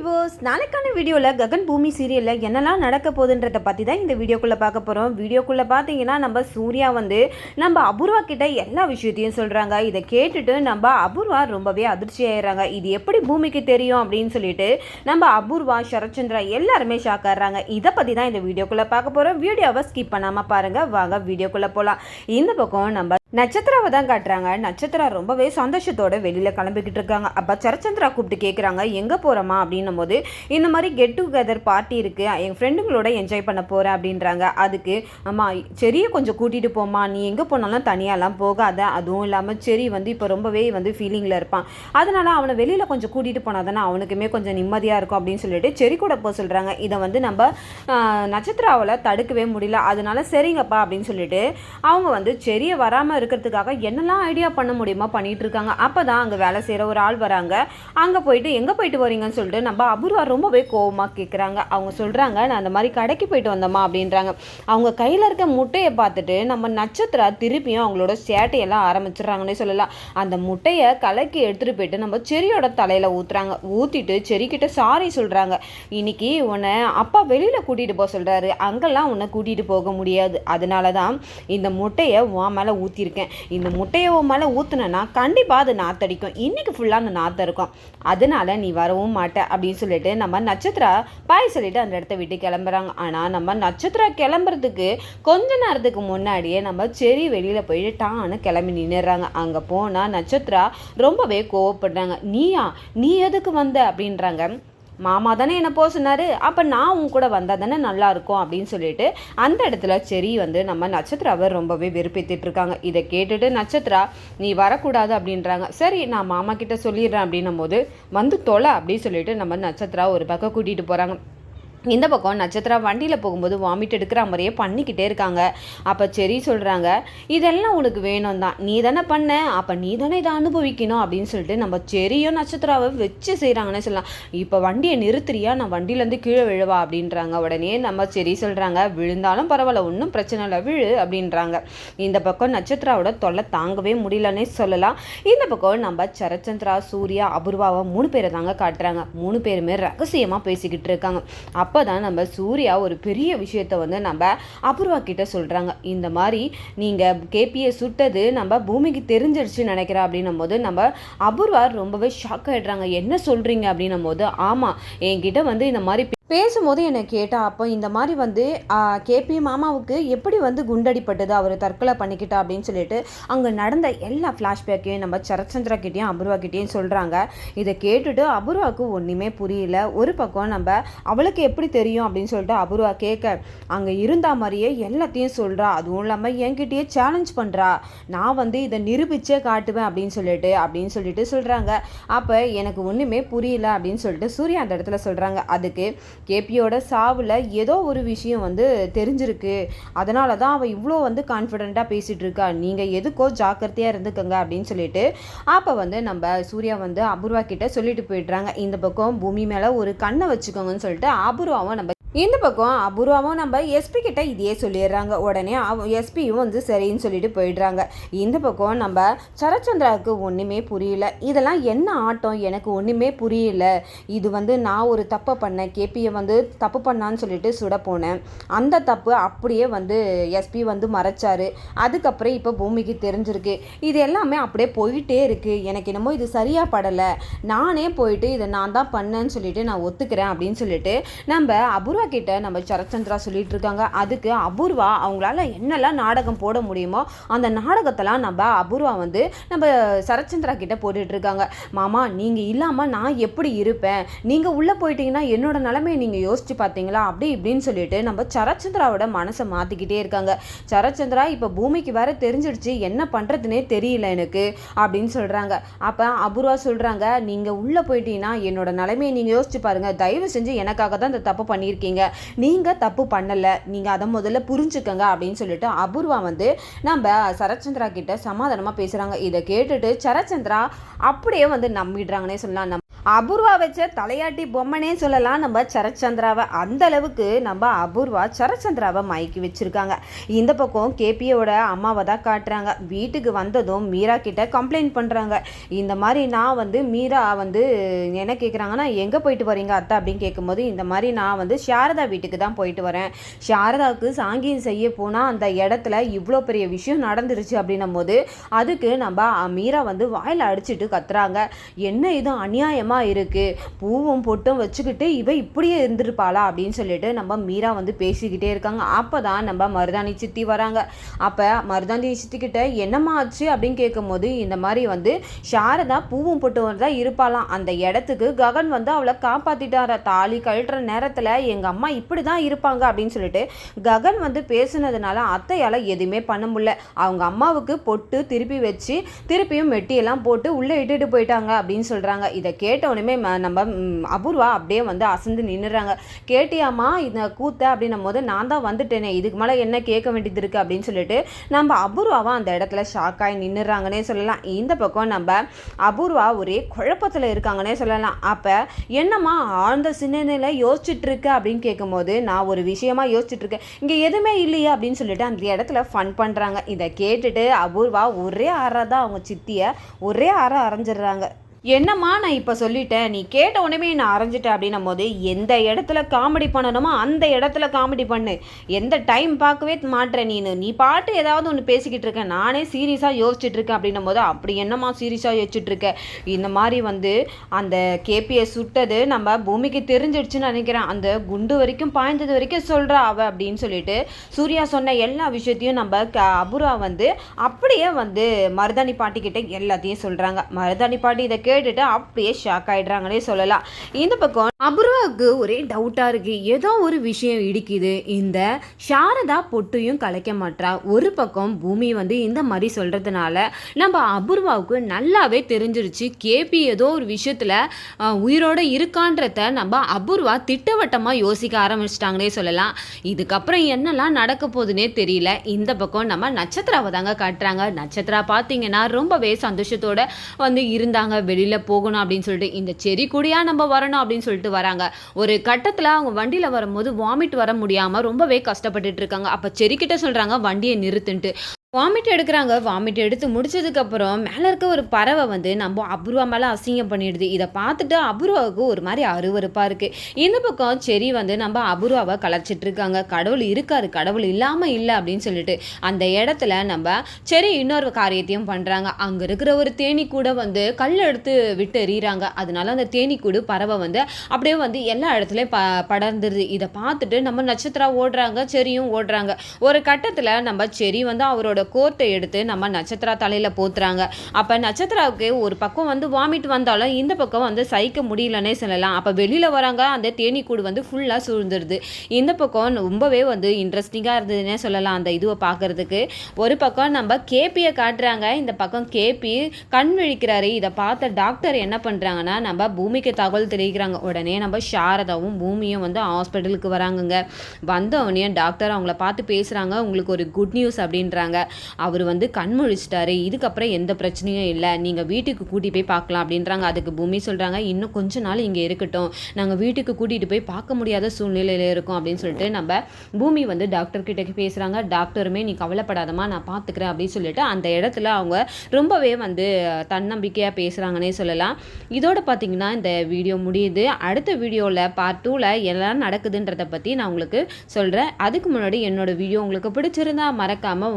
Viewers, நாளைக்கான வீடியோவில் ககன் பூமி சீரியலில் என்னெல்லாம் நடக்க போகுதுன்றதை பற்றி தான் இந்த வீடியோக்குள்ளே பார்க்க போகிறோம். வீடியோக்குள்ளே பார்த்தீங்கன்னா நம்ம சூர்யா வந்து நம்ம அபூர்வா கிட்ட எல்லா விஷயத்தையும் சொல்கிறாங்க. இதை கேட்டுட்டு நம்ம அபூர்வா ரொம்பவே அதிர்ச்சி ஆயிடுறாங்க. இது எப்படி பூமிக்கு தெரியும் அப்படின்னு சொல்லிட்டு நம்ம அபூர்வா, சரத்சந்திரா எல்லாருமே ஷாக் ஆகிறாங்க. இதை பற்றி தான் இந்த வீடியோக்குள்ளே பார்க்க போகிறோம். வீடியோவை ஸ்கிப் பண்ணாமல் பாருங்கள். வாங்க வீடியோக்குள்ளே போகலாம். இந்த பக்கம் நம்ம நட்சத்திராவை தான் காட்டுறாங்க. நட்சத்திரா ரொம்பவே சந்தோஷத்தோட வெளியில் கிளம்பிக்கிட்டு இருக்காங்க. அப்போ சரத்சந்திரா கூப்பிட்டு கேட்குறாங்க, எங்கே போகிறோமா அப்படின்னும் போது இந்த மாதிரி கெட் டுகெதர் பார்ட்டி இருக்குது, என் ஃப்ரெண்டுங்களோட என்ஜாய் பண்ண போகிறேன் அப்படின்றாங்க. அதுக்கு அம்மா செரியை கொஞ்சம் கூட்டிகிட்டு போமா, நீ எங்கே போனாலும் தனியாலாம் போகாத, அதுவும் இல்லாமல் செரி வந்து இப்போ ரொம்பவே வந்து ஃபீலிங்கில் இருப்பான், அதனால் அவனை வெளியில் கொஞ்சம் கூட்டிகிட்டு போனால் தானே அவனுக்குமே கொஞ்சம் நிம்மதியாக இருக்கும் அப்படின்னு சொல்லிட்டு செரி கூட போக சொல்கிறாங்க. இதை வந்து நம்ம நட்சத்திராவில் தடுக்கவே முடியல. அதனால சரிங்கப்பா அப்படின்னு சொல்லிட்டு அவங்க வந்து செரியை வராமல் இருக்கிறதுக்காக என்னெல்லாம் ஐடியா பண்ண முடியுமா பண்ணிட்டு இருக்காங்க. அப்போ தான் அங்கே வேலை செய்கிற ஒரு ஆள் வராங்க. அங்கே போயிட்டு எங்கே போயிட்டு வரீங்கன்னு சொல்லிட்டு நம்ம அபூர்வா ரொம்பவே கோவமாக கேட்குறாங்க. அவங்க சொல்கிறாங்க, நான் அந்த மாதிரி கடைக்கு போயிட்டு வந்தோமா அப்படின்றாங்க. அவங்க கையில் இருக்க முட்டையை பார்த்துட்டு நம்ம நட்சத்திரா திருப்பியும் அவங்களோட சேட்டையெல்லாம் ஆரம்பிச்சிடுறாங்கன்னே சொல்லலாம். அந்த முட்டையை கலக்கி எடுத்துகிட்டு போயிட்டு நம்ம செரியோட தலையில் ஊற்றுறாங்க. ஊற்றிட்டு செரிக்கிட்ட சாரி சொல்கிறாங்க. இன்னைக்கு உன்னை அப்பா வெளியில் கூட்டிகிட்டு போக சொல்கிறாரு, அங்கெல்லாம் உன்னை கூட்டிகிட்டு போக முடியாது, அதனால தான் இந்த முட்டையை உன் மேலே ஊற்றிருக்கேன். இந்த முட்டையை உன் மேலே ஊற்றுனா கண்டிப்பாக அது நாத்தடிக்கும், இன்னைக்கு ஃபுல்லாக அந்த நாற்றம் இருக்கும், அதனால நீ வரவும் மாட்ட அப்படின்னு சொல்லிட்டு நம்ம நட்சத்திரா பாய் சொல்லிட்டு அந்த இடத்த விட்டு கிளம்புறாங்க. ஆனால் நம்ம நட்சத்திரா கிளம்புறதுக்கு கொஞ்ச நேரத்துக்கு முன்னாடியே நம்ம செரி வெளியில் போயிட்டு டான்னு கிளம்பி நின்றுறாங்க. அங்கே போனால் நட்சத்திரா ரொம்பவே கோவப்படுறாங்க. நீ எதுக்கு வந்த அப்படின்றாங்க. மாமா தானே என்னை போக சொன்னார், அப்போ நான் உன் கூட வந்தால் தானே நல்லாயிருக்கும் அப்படின்னு சொல்லிட்டு அந்த இடத்துல செரி வந்து நம்ம நட்சத்திராவை ரொம்பவே வெறுப்பேற்றிட்டு இருக்காங்க. இதை கேட்டுட்டு நட்சத்திரா நீ வரக்கூடாது அப்படின்றாங்க. சரி நான் மாமா கிட்ட சொல்லிடுறேன் அப்படின்னும் போது வந்து தொலை அப்படின்னு சொல்லிட்டு நம்ம நட்சத்திரா ஒரு பக்கம் கூட்டிகிட்டு போகிறாங்க. இந்த பக்கம் நட்சத்திரா வண்டியில் போகும்போது வாமிட் எடுக்கிற மாதிரியே பண்ணிக்கிட்டே இருக்காங்க. அப்போ செரி சொல்கிறாங்க, இதெல்லாம் உனக்கு வேணும் தான், நீ தானே பண்ண, அப்போ நீ தானே இதை அனுபவிக்கணும் அப்படின்னு சொல்லிட்டு நம்ம செரியும் நட்சத்திராவை வச்சு செய்கிறாங்கன்னே சொல்லலாம். இப்போ வண்டியை நிறுத்துறியா, நான் வண்டியிலேருந்து கீழே விழுவா அப்படின்றாங்க. உடனே நம்ம செரி சொல்கிறாங்க, விழுந்தாலும் பரவாயில்ல, ஒன்றும் பிரச்சனை இல்லை, விழு அப்படின்றாங்க. இந்த பக்கம் நட்சத்திராவோட தொல்லை தாங்கவே முடியலன்னே சொல்லலாம். இந்த பக்கம் நம்ம சரத்சந்திரா, சூர்யா, அபூர்வாவை 3 பேரை தாங்க காட்டுறாங்க. 3 பேருமே ரகசியமாக பேசிக்கிட்டு இருக்காங்க. அப்போ தான் நம்ம சூர்யா ஒரு பெரிய விஷயத்தை வந்து நம்ம அபூர்வா கிட்ட சொல்கிறாங்க. இந்த மாதிரி நீங்கள் கேபியை சுட்டது நம்ம பூமிக்கு தெரிஞ்சிடுச்சு நினைக்கிறேன் அப்படின்னும் போது நம்ம அபூர்வா ரொம்பவே ஷாக் ஆகிடுறாங்க. என்ன சொல்கிறீங்க அப்படின்னும் போது, ஆமாம் என்கிட்ட வந்து இந்த மாதிரி பேசும்போது என்னை கேட்டால், அப்போ இந்த மாதிரி வந்து கேபி மாமாவுக்கு எப்படி வந்து குண்டடிப்பட்டது, அவர் தற்கொலை பண்ணிக்கிட்டா அப்படின்னு சொல்லிட்டு அங்கே நடந்த எல்லா ஃப்ளாஷ்பேக்கையும் நம்ம சரத்சந்திரா கிட்டேயும் அபூர்வா கிட்டேயும் சொல்கிறாங்க. இதை கேட்டுட்டு அபூர்வாவுக்கு ஒன்றுமே புரியல. ஒரு பக்கம் நம்ம அவளுக்கு எப்படி தெரியும் அப்படின்னு சொல்லிட்டு அபூர்வா கேட்க, அங்கே இருந்த மாதிரியே எல்லாத்தையும் சொல்கிறா, அதுவும் இல்லாமல் என்கிட்டயே சேலஞ்ச் பண்ணுறா, நான் வந்து இதை நிரூபிச்சே காட்டுவேன் அப்படின்னு சொல்லிட்டு சொல்கிறாங்க. அப்போ எனக்கு ஒன்றுமே புரியல அப்படின்னு சொல்லிட்டு சூர்யா அந்த இடத்துல சொல்கிறாங்க. அதுக்கு கேபியோட சாவில் ஏதோ ஒரு விஷயம் வந்து தெரிஞ்சிருக்கு, அதனால தான் அவள் இவ்வளோ வந்து கான்ஃபிடெண்ட்டாக பேசிகிட்டு இருக்கா, நீங்கள் எதுக்கோ ஜாக்கிரதையாக இருந்துக்கங்க அப்படின்னு சொல்லிட்டு அப்போ வந்து நம்ம சூர்யா வந்து அபூர்வா கிட்ட சொல்லிட்டு போயிடுறாங்க. இந்த பக்கம் பூமி மேலே ஒரு கண்ணை வச்சுக்கோங்கன்னு சொல்லிட்டு அபூர்வாவும் நம்ம இந்த பக்கம் அபூர்வாவும் நம்ம எஸ்பி கிட்ட இதையே சொல்லிடுறாங்க. உடனே எஸ்பியும் வந்து சரின்னு சொல்லிட்டு போயிடுறாங்க. இந்த பக்கம் நம்ம சரத்சந்திராவுக்கு ஒன்றுமே புரியல. இதெல்லாம் என்ன ஆட்டம், எனக்கு ஒன்றுமே புரியல, இது வந்து நான் ஒரு தப்பை பண்ணேன், கேபியை வந்து தப்பு பண்ணான்னு சொல்லிட்டு சுட போனேன், அந்த தப்பு அப்படியே வந்து எஸ்பி வந்து மறைச்சாரு, அதுக்கப்புறம் இப்போ பூமிக்கு தெரிஞ்சிருக்கு, இது எல்லாமே அப்படியே போயிட்டே இருக்குது, எனக்கு என்னமோ இது சரியாக படலை, நானே போயிட்டு இதை நான் தான் பண்ணேன்னு சொல்லிட்டு நான் ஒத்துக்கிறேன் அப்படின்னு சொல்லிட்டு நம்ம அபூர்வா கிட்ட நம்ம சரத்சந்திரா சொல்லிட்டு இருக்காங்க. அதுக்கு அபூர்வா அவங்களால என்னெல்லாம் நாடகம் போட முடியுமோ அந்த நாடகத்தெல்லாம் நம்ம அபூர்வா வந்து நம்ம சரத்சந்திரா கிட்ட போட்டுட்டு இருக்காங்க. மாமா நீங்கள் இல்லாமல் நான் எப்படி இருப்பேன், நீங்கள் உள்ளே போயிட்டீங்கன்னா என்னோட நிலைமையை நீங்கள் யோசிச்சு பார்த்தீங்களா அப்படி இப்படின்னு சொல்லிட்டு நம்ம சரத்சந்திராவோட மனசை மாற்றிக்கிட்டே இருக்காங்க. சரத்சந்திரா இப்போ பூமிக்கு வேற தெரிஞ்சிடுச்சு, என்ன பண்ணுறதுனே தெரியல எனக்கு அப்படின்னு சொல்கிறாங்க. அப்போ அபூர்வா சொல்கிறாங்க, நீங்கள் உள்ளே போயிட்டீங்கன்னா என்னோட நிலைமையை நீங்கள் யோசிச்சு பாருங்கள், தயவு செஞ்சு எனக்காக தான் இந்த தப்பு பண்ணியிருக்கீங்க, நீங்கள் தப்பு பண்ணலை, நீங்கள் அதை முதல்ல புரிஞ்சுக்கங்க அப்படின்னு சொல்லிட்டு அபூர்வா வந்து நம்ம சரத்சந்திரா கிட்ட சமாதானமாக பேசுகிறாங்க. இதை கேட்டுட்டு சரத்சந்திரா அப்படியே வந்து நம்பிடுறாங்கன்னே சொல்லலாம். அபூர்வா வச்ச தலையாட்டி பொம்மனே சொல்லலாம் நம்ம சரச்சந்திராவை. அந்த அளவுக்கு நம்ம அபூர்வா சரச்சந்திராவை மயக்கி வச்சுருக்காங்க. இந்த பக்கம் கேபியோட அம்மாவை தான் காட்டுறாங்க. வீட்டுக்கு வந்ததும் மீரா கிட்ட கம்ப்ளைண்ட் பண்ணுறாங்க. இந்த மாதிரி நான் மீரா என்ன கேட்குறாங்கன்னா, எங்கே போயிட்டு வரீங்க அத்தை அப்படின்னு கேட்கும்போது, இந்த மாதிரி நான் சாரதா வீட்டுக்கு தான் போயிட்டு வரேன். சாரதாவுக்கு சாங்கியம் செய்ய போனால் அந்த இடத்துல இவ்வளோ பெரிய விஷயம் நடந்துருச்சு அப்படின்னும் போது அதுக்கு நம்ம மீரா வாயில் அடிச்சுட்டு கத்துறாங்க. என்ன இது அநியாயமாக இருக்கு, பூவும் பொட்டும் வச்சுக்கிட்டு இவ இப்படியே இருந்திருப்பாளா அப்படின்னு சொல்லிட்டு நம்ம மீரா பேசிக்கிட்டே இருக்காங்க. அப்பதான் நம்ம மருதாணி சித்தி வராங்க. அப்ப மருதாணி சித்திக்கிட்ட என்னம்மா ஆச்சு அப்படின்னு கேட்கும்போது, இந்த மாதிரி சாரதா பூவும் பொட்டும் தான் இருப்பாளாம். அந்த இடத்துக்கு ககன் அவளை காப்பாத்திட்டார. தாலி கழட்டுற நேரத்துல எங்க அம்மா இப்படிதான் இருப்பாங்க அப்படின்னு சொல்லிட்டு ககன் பேசுனதுனால அத்தையால எதுவுமே பண்ண முடியல. அவங்க அம்மாவுக்கு பொட்டு திருப்பி வச்சு திருப்பியும் மெட்டியெல்லாம் போட்டு உள்ளே இட்டுட்டு போயிட்டாங்க அப்படின்னு சொல்றாங்க. இதை கேட்ட உடனே நம்ம அபூர்வா அப்படியே அசந்து நின்றுறாங்க. கேட்டியாமா இந்த கூத்த அப்படின்னும் போது, நான் தான் வந்துட்டேனே, இதுக்கு மேலே என்ன கேட்க வேண்டியது இருக்குது அப்படின்னு சொல்லிட்டு நம்ம அபூர்வாவை அந்த இடத்துல ஷாக்காகி நின்றுறாங்கன்னே சொல்லலாம். இந்த பக்கம் நம்ம அபூர்வா ஒரே குழப்பத்தில் இருக்காங்கன்னே சொல்லலாம். அப்போ என்னம்மா ஆழ்ந்த சிந்தனையில் யோசிச்சுட்டு இருக்க அப்படின்னு கேட்கும்போது, நான் ஒரு விஷயமா யோசிச்சுட்டு இருக்கேன், இங்கே எதுவுமே இல்லையா அப்படின்னு சொல்லிட்டு அந்த இடத்துல ஃபன் பண்ணுறாங்க. இதை கேட்டுட்டு அபூர்வா ஒரே ஆறாதான் அவங்க சித்தியை ஒரே ஆற அரைஞ்சிடுறாங்க. என்னம்மா நான் இப்போ சொல்லிட்டேன், நீ கேட்ட உடனே நான் அரைஞ்சிட்டேன் அப்படின்னும் போது, எந்த இடத்துல காமெடி பண்ணணுமோ அந்த இடத்துல காமெடி பண்ணு, எந்த டைம் பார்க்கவே மாட்டேற நீ பாட்டு ஏதாவது ஒன்று பேசிக்கிட்டு இருக்க, நானே சீரியஸாக யோசிச்சுட்டு இருக்கேன் அப்படின்னும் போது, அப்படி என்னம்மா சீரியஸாக யோசிச்சுட்டு இருக்க, இந்த மாதிரி அந்த கேபியை சுட்டது நம்ம பூமிக்கு தெரிஞ்சிடுச்சுன்னு நினைக்கிறேன், அந்த குண்டு வரைக்கும் பாய்ந்தது வரைக்கும் சொல்கிறா அவ அப்படின்னு சொல்லிட்டு சூர்யா சொன்ன எல்லா விஷயத்தையும் நம்ம அபூர்வா அப்படியே மருதாணி பாட்டிக்கிட்ட எல்லாத்தையும் சொல்கிறாங்க. மருதாணி பாட்டி இதை கேட்டுட்டு அப்படியே ஷாக் ஆயிடுறாங்கன்னே சொல்லலாம். இந்த பக்கம் அபூர்வாவுக்கு ஒரே டவுட்டா இருக்கு, ஏதோ ஒரு விஷயம் இடிக்குது, இந்த சாரதா பொட்டையும் கலைக்க மாட்டா. ஒரு பக்கம் பூமி இந்த மாதிரி சொல்றதுனால நம்ம அபூர்வாவுக்கு நல்லாவே தெரிஞ்சிருச்சு, கேபி ஏதோ ஒரு விஷயத்துல உயிரோட இருக்கான்றத நம்ம அபூர்வா திட்டவட்டமா யோசிக்க ஆரம்பிச்சிட்டாங்கன்னே சொல்லலாம். இதுக்கப்புறம் என்னெல்லாம் நடக்க போகுதுன்னே தெரியல. இந்த பக்கம் நம்ம நட்சத்திராவை தாங்க காட்டுறாங்க. நட்சத்திரா பார்த்தீங்கன்னா ரொம்பவே சந்தோஷத்தோட இருந்தாங்க. வெளியில போகணும் அப்படின்னு சொல்லிட்டு, இந்த செரி கூடியா நம்ம வரணும் அப்படின்னு சொல்லிட்டு வராங்க. ஒரு கட்டத்துல அவங்க வண்டியில வரும்போது வாமிட் வர முடியாம ரொம்பவே கஷ்டப்பட்டுட்டு இருக்காங்க. அப்ப செரி கிட்ட சொல்றாங்க வண்டியை நிறுத்துன்ட்டு. வாமிட் எடுக்கிறாங்க. வாமிட் எடுத்து முடிச்சதுக்கப்புறம் மேலே இருக்க ஒரு பறவை நம்ம அபூர்வா மேலே அசிங்கம் பண்ணிடுது. இதை பார்த்துட்டு அபூர்வாவுக்கு ஒரு மாதிரி அருவருப்பாக இருக்குது. இந்த பக்கம் செரி நம்ம அபூர்வாவை கலைச்சிட்டு இருக்காங்க. கடவுள் இருக்காரு, கடவுள் இல்லாமல் இல்லை அப்படின்னு சொல்லிட்டு அந்த இடத்துல நம்ம செரி இன்னொரு காரியத்தையும் பண்ணுறாங்க. அங்கே இருக்கிற ஒரு தேனி கூட கல் எடுத்து விட்டு எறிகிறாங்க. அதனால அந்த தேனீக்கூடு பறவை அப்படியே எல்லா இடத்துலையும் படர்ந்துருது. இதை பார்த்துட்டு நம்ம நட்சத்திரா ஓடுறாங்க, செரியும் ஓடுறாங்க. ஒரு கட்டத்தில் நம்ம செரி அவரோட கோட்டை எடுத்து நம்ம நட்சத்திரா தலையில போத்துறாங்க. அப்ப நட்சத்திராவுக்கு ஒரு பக்கம் வாமிட் வந்தாலும் இந்த பக்கம் சகிக்க முடியலன்னே சொல்லலாம். அப்ப வெளியில வராங்க, அந்த தேனீக்கூடு ஃபுல்லா சூழ்ந்துருது. இந்த பக்கம் ரொம்பவே இன்ட்ரெஸ்டிங்கா இருந்ததுன்னே சொல்லலாம் அந்த இதுவை பார்க்கறதுக்கு. ஒரு பக்கம் நம்ம கேபியை காட்டுறாங்க. இந்த பக்கம் கேபி கண் விழிக்கிறாரு. இதை பார்த்த டாக்டர் என்ன பண்றாங்கன்னா, நம்ம பூமிக்கு தகவல் தெரிவிக்கிறாங்க. உடனே நம்ம சாரதாவும் பூமியும் ஹாஸ்பிட்டலுக்கு வராங்கங்க. வந்தவனே டாக்டர் அவங்கள பார்த்து பேசுறாங்க. உங்களுக்கு ஒரு குட் நியூஸ் அப்படின்றாங்க. அவர் கண் முழிச்சிட்டாரு, இதுக்கப்புறம் எந்த பிரச்சனையும் இல்லை, நீங்கள் வீட்டுக்கு கூட்டிகிட்டு போய் பார்க்கலாம் அப்படின்றாங்க. அதுக்கு பூமி சொல்கிறாங்க, இன்னும் கொஞ்ச நாள் இங்கே இருக்கட்டும், நாங்கள் வீட்டுக்கு கூட்டிகிட்டு போய் பார்க்க முடியாத சூழ்நிலையில் இருக்கோம் அப்படின்னு சொல்லிட்டு நம்ம பூமி டாக்டர் கிட்ட பேசுகிறாங்க. டாக்டருமே நீ கவலைப்படாதமா, நான் பார்த்துக்கிறேன் அப்படின்னு சொல்லிட்டு அந்த இடத்துல அவங்க ரொம்பவே தன்னம்பிக்கையாக பேசுகிறாங்கன்னே சொல்லலாம். இதோட பார்த்தீங்கன்னா இந்த வீடியோ முடியுது. அடுத்த வீடியோவில் பார்ட் 2ல் எல்லாம் நடக்குதுன்றதை பற்றி நான் உங்களுக்கு சொல்கிறேன். அதுக்கு முன்னாடி என்னோட வீடியோ உங்களுக்கு பிடிச்சிருந்தா மறக்காமல்